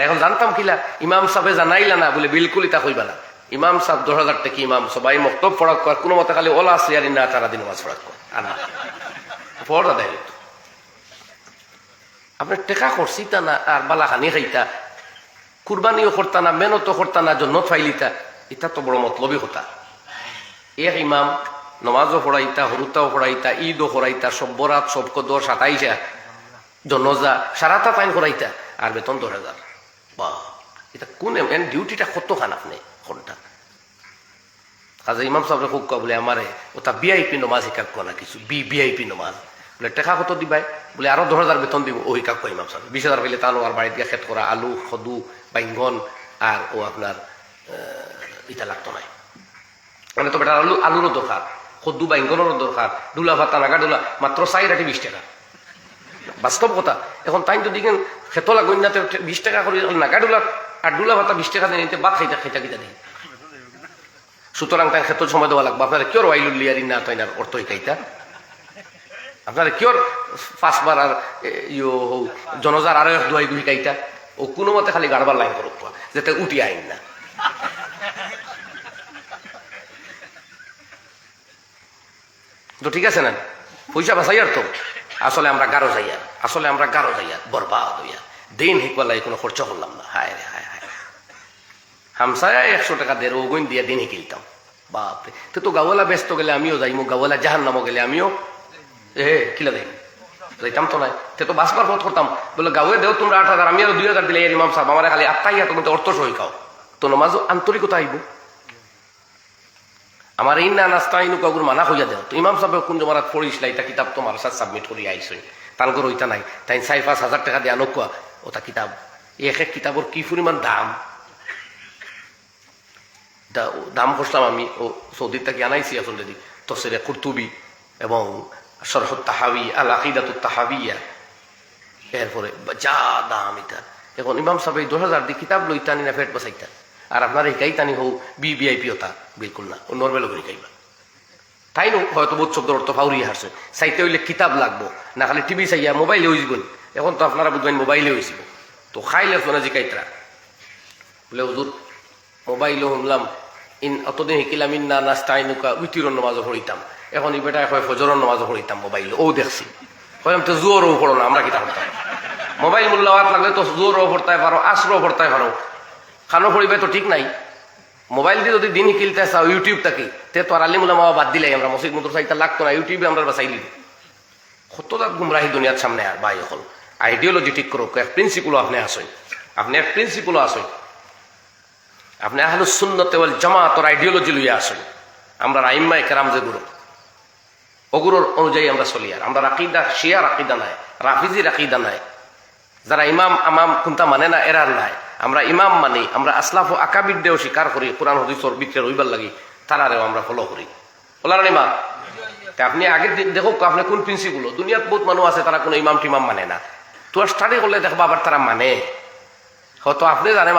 এখন জানতাম কিলা ইমাম সাহেবে জানাইলা না বলে বিলকুল ইতা কইবা না। ইমাম সাহেব 10,000 টাকা ইমাম সবাই মক্তব পড়াক কর, কোনো মতে খালি ওলা সিয়ারি না তারা দিন নামাজ পড়াক কর আর না পড়া দেয়। আপনি টেকা করছি তা না আর বালা খানি খাইতা, কুরবানিও করতা না, মেহনতও করতা না, জন্য ফাইলিতা, এটা তো বড় মতলবী কথা। এক ইমাম নমাজও পড়াইতা, হরুতাও পড়াইতা, ঈদও পড়াইতা, সব বরাত, সব কদর, 27 জনজা সারাটা টাইম করাইতা আর বেতন 10,000। বাহ, এটা কোন ডিউটিটা কত খান আপনি কোনটা? কাজে ইমাম সাহেব খুব বলে আমারে ওটা ভিআইপি নমাজ হিকাক না কিছু ভিআইপি নমাজ বলে টেকা কত দিবাই বলে আরো 10,000 বেতন দিব। ও হিকাক ইমাম সাহেব 20,000 পেলে তানো আর বাড়িতে খেত করা আলু সদু বাইঙ্গন আর ও আপনার ইটা লাগতো নাই, মানে তো বেটার আলুরও দরকার, সদু বাইঙ্গনেরও দরকার, ডুলা ভাতা নাগা ডুলা মাত্র 4 টাকা 20 টাকা। বাস্তব কথা। এখন তাই যদি খেত লাগবে না 20 টাকা করে নাগা ডুলা আর ডুলা ভাতা 20 টাকা দিয়ে নিতে বাদ খাইতা খাইতা কিতা দিই। সুতরাং তাই ক্ষেত্র সময় দেওয়া লাগবে। আপনারা কিওর ওয়াইলুল্লিয়ারি না তাই না অর্থ কাইতা, আপনারা কিওর 5 বার আর জনজার আরো 1-2 কাইতা ও কোনো মতে খালি গাড়বার লাইন করুক যাতে উঠি আইন না। তো ঠিক আছে না, পয়সা বাঁচাই আর তো আসলে আমরা গারো যাইয়া, আসলে আমরা গারো যাইয়া বরবাদ হইয়া দিন হিকবালাই কোনো খরচা করলাম না। হায় রে হায় হায়, হামসায় 100 টাকা দেড় ওগুন দিয়ে দিন হিকিলতাম। বাপরে, তো গাওয়ালা ব্যস্ত গেলে আমিও যাইমু, গাওয়ালা জাহান নামও গেলে আমিও কিলা দেই যাইতাম তো নাই। তো বাসবার পথ করতাম বলে গাওয়ে দেও তোমরা 8,000 আমি আরো 2,000 দিলে ইমাম সাহেব আমার খালি 8টাই তুমি তো অর্থ সহি খাও, তো নমাজ আন্তরিকতা আইব। আমার এই না নাস্তা ইনু কাগুর মানা হইয়া দেও। তো ইমাম সাহেব কোন জমারাত পড়িস লাইটা কিতাব তোমার সাথে সাবমিট করি আইসই তার করে ওইটা নাই তাই 4-5 হাজার টাকা দিয়ে আনুক ওটা কিতাব। এক কিতাবর কি পরিমাণ দাম, দাম করলাম আমি ও সৌদির থেকে আনাইছি আসলে তফসিরে কুরতুবি এবং শরহুত তাহাবি আল আকিদাতুত তাহাবিয়া, এরপরে যা দাম এটা। এখন ইমাম সাহেব 10,000 দিয়ে কিতাব লইতানি না ফেট বসাইতা আর আপনার হিকাইতানি হোক ভিআইপি ওটা বিলকুল না, ও নর্মাল করে হিকাইবা। তাই নো হয়তো বোধ শব্দের অর্থ ফাউরি হারছে, চাইতে হইলে কিতাব লাগবো না খালি টিভি চাইয়া মোবাইলে হয়ে যাবেন। এখন তো আপনারা বুঝবেন মোবাইলে হয়েছিল তো খাইলে শোনা জিকাইতরা বলে হুজুর মোবাইলও শুনলাম অতদিন শিকিলাম ইন্না নাস্তা আইনুকা উইতিরন নামাজও পড়িতাম, এখন এই বেটায় হয় ফজরের নামাজও পড়িতাম মোবাইল ও দেখছি। কইলাম তো জোরও পড়ো না, আমরা কিতা করতাম মোবাইল মূল্যাওয়াত লাগলে তো জোরও পড়তাই পারো, আসরও পড়তাই পারো, খানো পড়িবে তো ঠিক নাই। মোবাইল দিয়ে যদি দিনই কিলতে চাও ইউটিউব থাকি তে তো আর আলিমুল্লাহ বাদ দিলাই আমরা মসজিদ মতো চাইতে লাগতো না, ইউটিউবে আমরা বাঁচাইলি কত দাঁত গুমরাহি দুনিয়ার সামনে। আর ভাই এখন আইডিওলজি ঠিক করো, এক প্রিন্সিপলও আপনি আসেন, আপনি এক প্রিন্সিপলও আসেন, আপনি আহলুস সুন্নাত ওয়াল জামাতের আইডিওলজি লইয়া আসেন। আমরা আইম্মায়ে কেরাম যে গুরু ওগুলোর অনুযায়ী আমরা চলি। আর আমরা আকিদা শিয়ার আকিদা নাই, রাফিজির আকিদা নাই, যারা ইমাম আমাম কোনটা মানে না এরার নাই। আমরা ইমাম মানি, আমরা আসলাফ ও আকাবিরদেরও স্বীকার করি, কোরআন হাদিসের বিক্রে রইবার লাগি তারারেও আমরা ফলো করি। বলার ইমা আপনি আগে দেখো আপনি কোন প্রিন্সিপল। দুনিয়াত বহুত মানুষ আছে তারা কোনো ইমাম টিমাম মানে না, তো স্টাডি করলে দেখবো আবার তারা মানে হয়তো আপনি জানেন